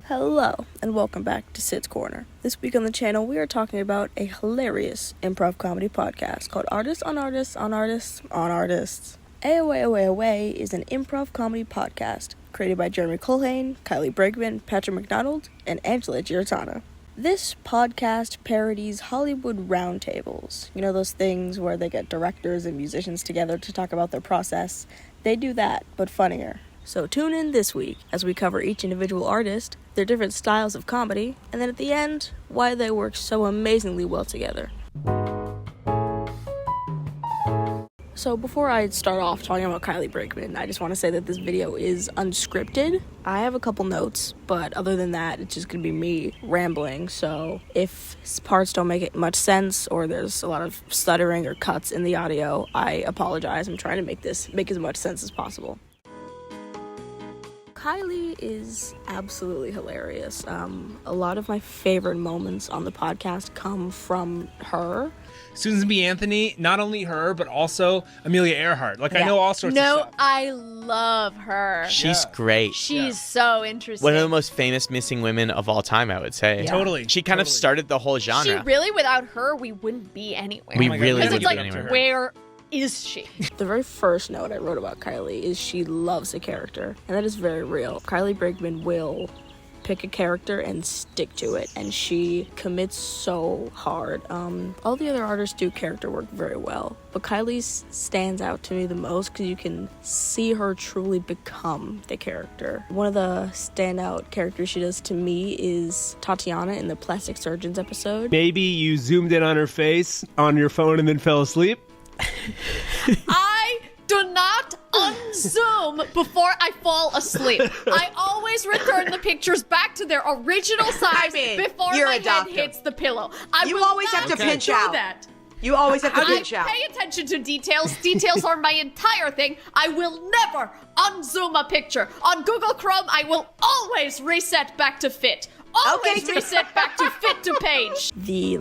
Hello, and welcome back to Sid's Corner. This week on the channel, we are talking about a hilarious improv comedy podcast called Artists on Artists on Artists on Artists. AOA Away Away is an improv comedy podcast created by Jeremy Culhane, Kylie Bregman, Patrick McDonald, and Angela Giarratana. This podcast parodies Hollywood roundtables. You know those things where they get directors and musicians together to talk about their process? They do that, but funnier. So tune in this week as we cover each individual artist, their different styles of comedy, and then at the end, why they work so amazingly well together. So before I start off talking about Kylie Bregman, I just want to say that this video is unscripted. I have a couple notes, but other than that, it's just going to be me rambling. So if parts don't make much sense or there's a lot of stuttering or cuts in the audio, I apologize. I'm trying to make as much sense as possible. Kylie is absolutely hilarious. A lot of my favorite moments on the podcast come from her. Susan B. Anthony, not only her, but also Amelia Earhart. I know all sorts of stuff. No, I love her. She's great. She's so interesting. One of the most famous missing women of all time, I would say. Yeah. Totally. She kind of started the whole genre. She really, without her, we wouldn't be anywhere. We really Because wouldn't it's be like, anywhere. where is she? The very first note I wrote about Kylie is she loves a character, and that is very real. Kylie Bregman will pick a character and stick to it, and she commits so hard. All the other artists do character work very well, but Kylie's stands out to me the most because you can see her truly become the character. One of the standout characters she does to me is Tatiana in the Plastic Surgeons episode. Maybe you zoomed in on her face on your phone and then fell asleep? I do not unzoom before I fall asleep. I always return the pictures back to their original size before you're my a doctor. head hits the pillow. You always have to pinch do out. that. You always have to pinch I out. pay attention to details. Details are my entire thing. I will never unzoom a picture. On Google Chrome, I will always reset back to fit. Always Okay. reset back to fit to page. The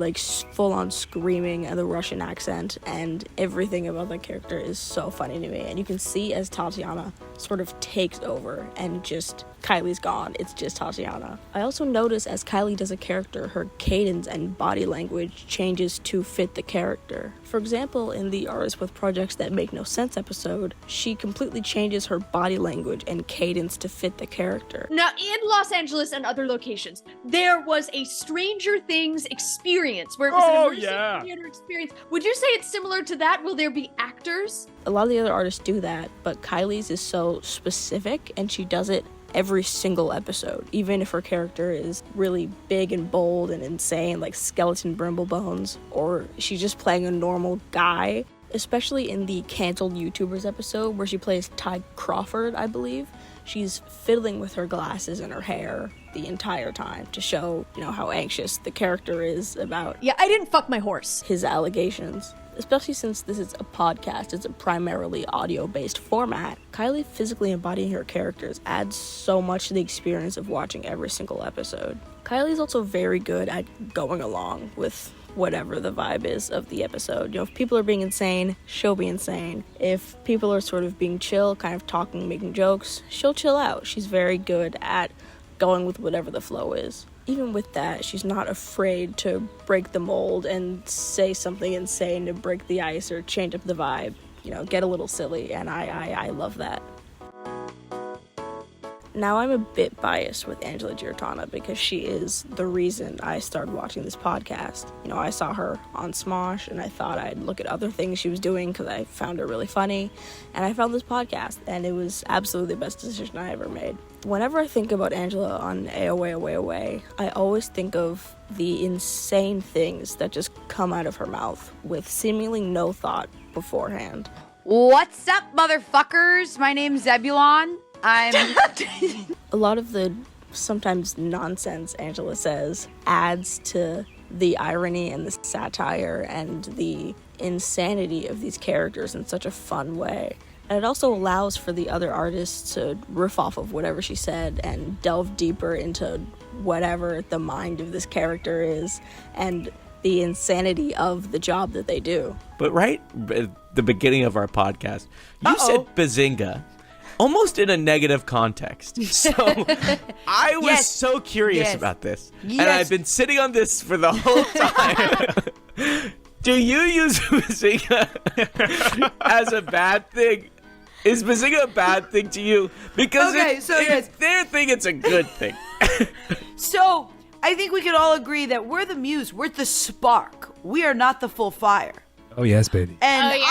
full-on screaming and the Russian accent and everything about that character is so funny to me. And you can see as Tatiana sort of takes over and just Kylie's gone. It's just Tatiana. I also notice as Kylie does a character, her cadence and body language changes to fit the character. For example, in the Artists with Projects That Make No Sense episode, she completely changes her body language and cadence to fit the character. Now, in Los Angeles and other locations, there was a Stranger Things experience where it was an immersive theater experience. Would you say it's similar to that? Will there be actors? A lot of the other artists do that, but Kylie's is so specific and she does it every single episode, even if her character is really big and bold and insane, like Skeleton Brimblebones, or she's just playing a normal guy. Especially in the Canceled YouTubers episode where she plays Ty Crawford, I believe. She's fiddling with her glasses and her hair the entire time to show, how anxious the character is about Yeah, I didn't fuck my horse. his allegations. Especially since this is a podcast, it's a primarily audio-based format. Kylie physically embodying her characters adds so much to the experience of watching every single episode. Kylie's also very good at going along with whatever the vibe is of the episode. If people are being insane, she'll be insane. If people are sort of being chill, kind of talking, making jokes, she'll chill out. She's very good at going with whatever the flow is. Even with that, she's not afraid to break the mold and say something insane to break the ice or change up the vibe. Get a little silly, and I love that. Now, I'm a bit biased with Angela Giarratana because she is the reason I started watching this podcast. I saw her on Smosh, and I thought I'd look at other things she was doing because I found her really funny, and I found this podcast, and it was absolutely the best decision I ever made. Whenever I think about Angela on AOA Away Away, I always think of the insane things that just come out of her mouth with seemingly no thought beforehand. What's up, motherfuckers? My name's Zebulon. I'm... A lot of the sometimes nonsense Angela says adds to the irony and the satire and the insanity of these characters in such a fun way. And it also allows for the other artists to riff off of whatever she said and delve deeper into whatever the mind of this character is and the insanity of the job that they do. But right at the beginning of our podcast, you said bazinga. almost in a negative context. So I was so curious about this. And I've been sitting on this for the whole time. Do you use Bazinga as a bad thing? Is Bazinga a bad thing to you? Because if their thing, it's a good thing. So I think we can all agree that we're the muse. We're the spark. We are not the full fire. Oh, yes, baby. And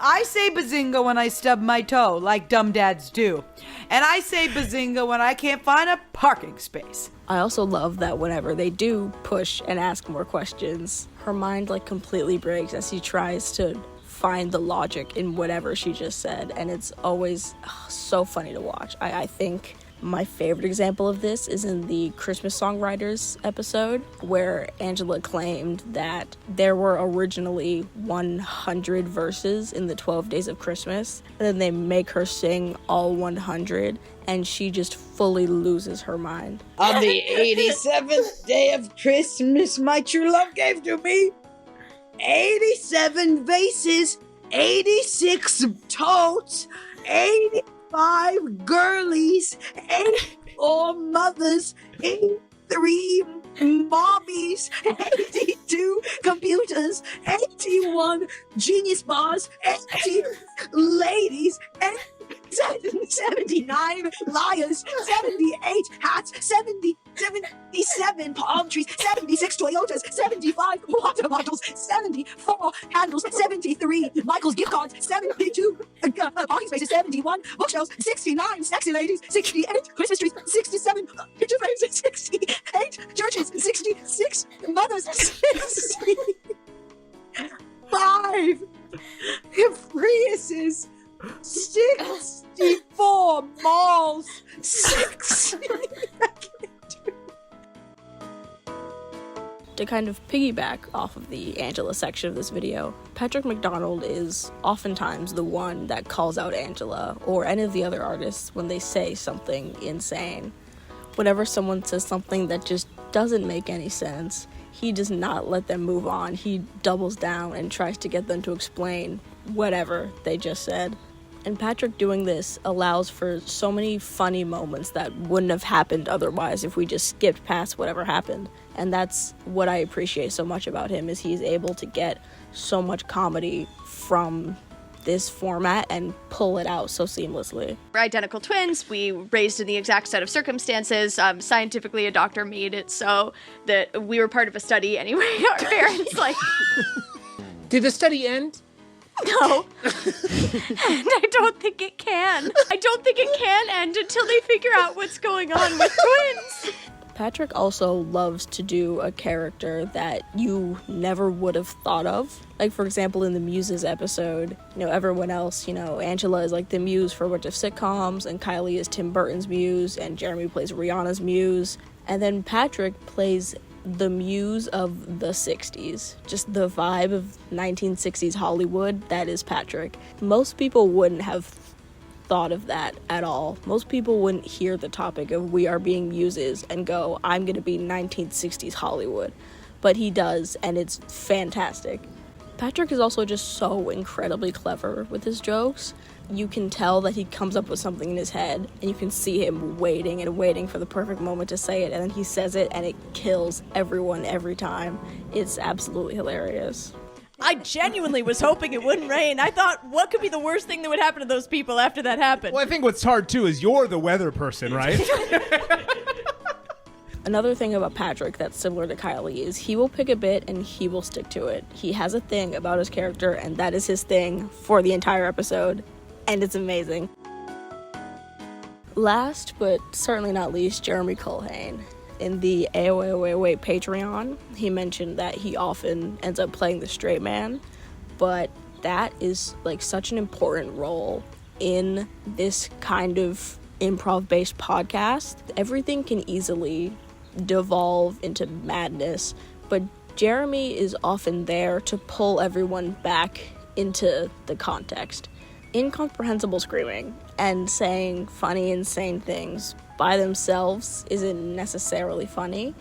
I say Bazinga when I stub my toe, like dumb dads do. And I say Bazinga when I can't find a parking space. I also love that whenever they do push and ask more questions, her mind like completely breaks as she tries to find the logic in whatever she just said. And it's always so funny to watch. I think my favorite example of this is in the Christmas Songwriters episode, where Angela claimed that there were originally 100 verses in the 12 Days of Christmas, and then they make her sing all 100, and she just fully loses her mind. On the 87th day of Christmas, my true love gave to me 87 vases, 86 totes, 85 girlies, 84 mothers, 83 mommies, 82 computers, 81 genius bars, 80 ladies, 79 liars, 78 hats, 77 palm trees, 76 Toyotas, 75 water bottles, 74 candles, 73 Michael's gift cards, 72 parking spaces, 71 bookshelves, 69 sexy ladies, 68 Christmas trees, 67 picture frames, 68 churches, 66 mothers, 65 Priuses, 64 malls, 60. To kind of piggyback off of the Angela section of this video, Patrick McDonald is oftentimes the one that calls out Angela or any of the other artists when they say something insane. Whenever someone says something that just doesn't make any sense, he does not let them move on. He doubles down and tries to get them to explain whatever they just said. And Patrick doing this allows for so many funny moments that wouldn't have happened otherwise if we just skipped past whatever happened. And that's what I appreciate so much about him, is he's able to get so much comedy from this format and pull it out so seamlessly. We're identical twins. We were raised in the exact set of circumstances. Scientifically, a doctor made it so that we were part of a study anyway. Our parents, Did the study end? No. And I don't think it can. I don't think it can end until they figure out what's going on with twins. Patrick also loves to do a character that you never would have thought of. Like, for example, in the Muses episode, everyone else, Angela is like the muse for a bunch of sitcoms, and Kylie is Tim Burton's muse, and Jeremy plays Rihanna's muse. And then Patrick plays the muse of the 60s, just the vibe of 1960s Hollywood. That is Patrick. Most people wouldn't have thought of that at all. Most people wouldn't hear the topic of we are being muses and go, I'm gonna be 1960s Hollywood. But he does, and it's fantastic. Patrick is also just so incredibly clever with his jokes. You can tell that he comes up with something in his head, and you can see him waiting and waiting for the perfect moment to say it, and then he says it, and it kills everyone every time. It's absolutely hilarious. I genuinely was hoping it wouldn't rain. I thought, what could be the worst thing that would happen to those people after that happened? Well, I think what's hard, too, is you're the weather person, right? Another thing about Patrick that's similar to Kylie is he will pick a bit and he will stick to it. He has a thing about his character, and that is his thing for the entire episode, and it's amazing. Last, but certainly not least, Jeremy Culhane. In the AOA Patreon, he mentioned that he often ends up playing the straight man, but that is such an important role in this kind of improv-based podcast. Everything can easily devolve into madness, but Jeremy is often there to pull everyone back into the context. Incomprehensible screaming and saying funny, insane things by themselves isn't necessarily funny,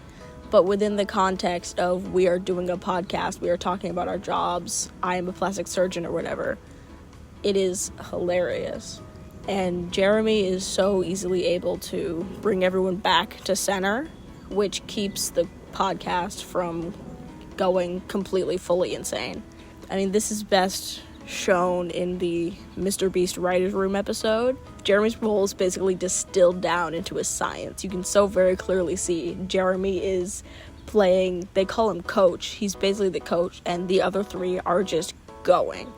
but within the context of we are doing a podcast, we are talking about our jobs, I am a plastic surgeon or whatever, it is hilarious. And Jeremy is so easily able to bring everyone back to center, which keeps the podcast from going completely fully insane. I mean, this is best shown in the Mr. Beast Writer's Room episode. Jeremy's role is basically distilled down into a science. You can so very clearly see Jeremy is playing, they call him coach. He's basically the coach, and the other three are just going.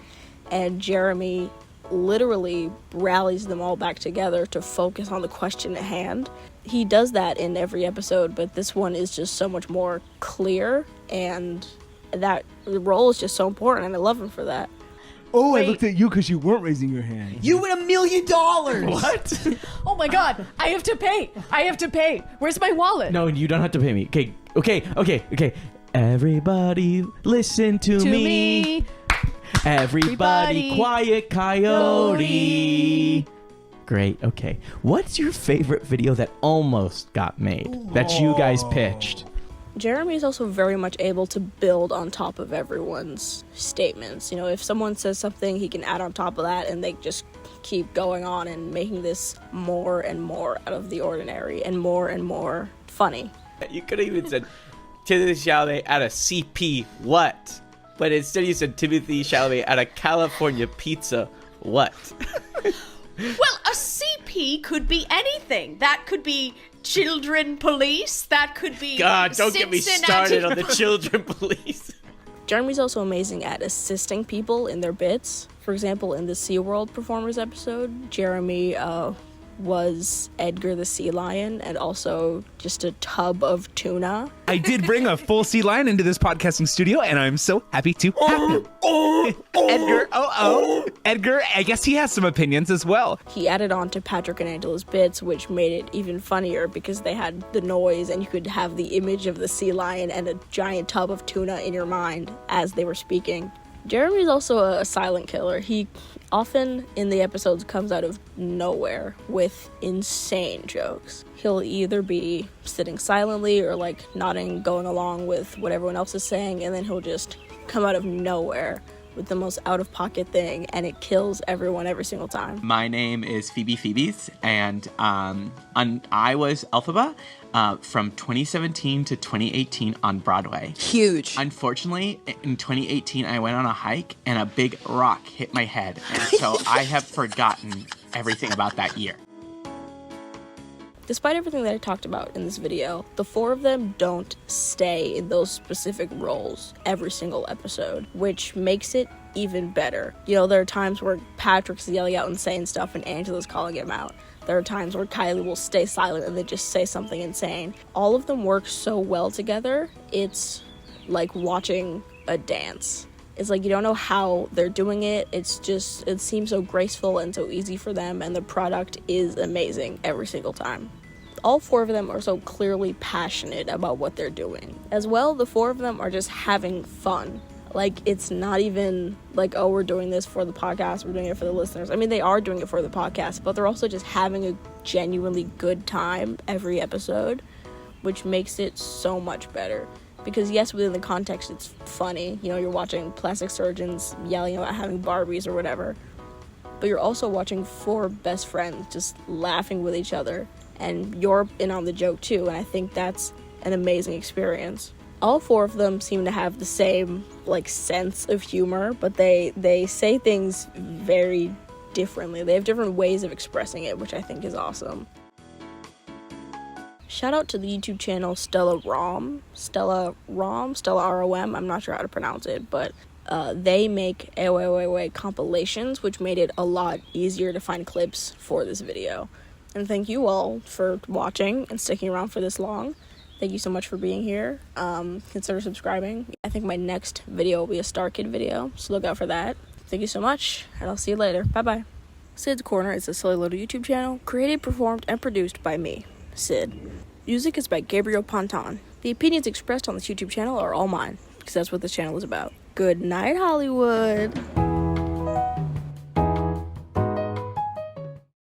And Jeremy literally rallies them all back together to focus on the question at hand. He does that in every episode, but this one is just so much more clear, and that role is just so important, and I love him for that. Oh, wait. I looked at you because you weren't raising your hand. You win $1 million! What? Oh my god, I have to pay. Where's my wallet? No, you don't have to pay me. Okay. Everybody listen to me. Everybody quiet, coyote. Great, okay. What's your favorite video that almost got made, that you guys pitched? Jeremy is also very much able to build on top of everyone's statements. You know, if someone says something, he can add on top of that, and they just keep going on and making this more and more out of the ordinary and more funny. You could have even said, Timothy Chalamet at a CP, what? But instead you said Timothy Chalamet at a California pizza, what? Well, a CP could be anything. That could be children police. That could be God, don't get me Cincinnati started on the children police. Jeremy's also amazing at assisting people in their bits. For example, in the SeaWorld Performers episode, Jeremy was Edgar the sea lion and also just a tub of tuna. I did bring a full sea lion into this podcasting studio, and I'm so happy to have him. Edgar, Edgar, I guess he has some opinions as well. He added on to Patrick and Angela's bits, which made it even funnier because they had the noise and you could have the image of the sea lion and a giant tub of tuna in your mind as they were speaking. Jeremy's also a silent killer. He often in the episodes comes out of nowhere with insane jokes. He'll either be sitting silently or like nodding, going along with what everyone else is saying, and then he'll just come out of nowhere with the most out-of-pocket thing, and it kills everyone every single time. My name is Phoebe Phoebes, and I was Elphaba from 2017 to 2018 on Broadway. Huge. Unfortunately, in 2018, I went on a hike, and a big rock hit my head, and so I have forgotten everything about that year. Despite everything that I talked about in this video, the four of them don't stay in those specific roles every single episode, which makes it even better. You know, there are times where Patrick's yelling out insane stuff and Angela's calling him out. There are times where Kylie will stay silent and then just say something insane. All of them work so well together, it's like watching a dance. It's like you don't know how they're doing it. It's just, it seems so graceful and so easy for them, and the product is amazing every single time. All four of them are so clearly passionate about what they're doing. As well, the four of them are just having fun. Like, it's not even like, oh, we're doing this for the podcast, we're doing it for the listeners. I mean, they are doing it for the podcast, but they're also just having a genuinely good time every episode, which makes it so much better. Because yes, within the context, it's funny. You know, you're watching plastic surgeons yelling about having Barbies or whatever. But you're also watching four best friends just laughing with each other. And you're in on the joke too, and I think that's an amazing experience. All four of them seem to have the same, like, sense of humor, but they say things very differently. They have different ways of expressing it, which I think is awesome. Shout out to the YouTube channel Stella ROM, I'm not sure how to pronounce it, but they make AOA compilations, which made it a lot easier to find clips for this video. And thank you all for watching and sticking around for this long. Thank you so much for being here. Consider subscribing. I think my next video will be a Star Kid video, so look out for that. Thank you so much, and I'll see you later. Bye-bye. Sid's Corner is a silly little YouTube channel, created, performed, and produced by me, Sid. Music is by Gabriel Ponton. The opinions expressed on this YouTube channel are all mine, because that's what this channel is about. Good night, Hollywood.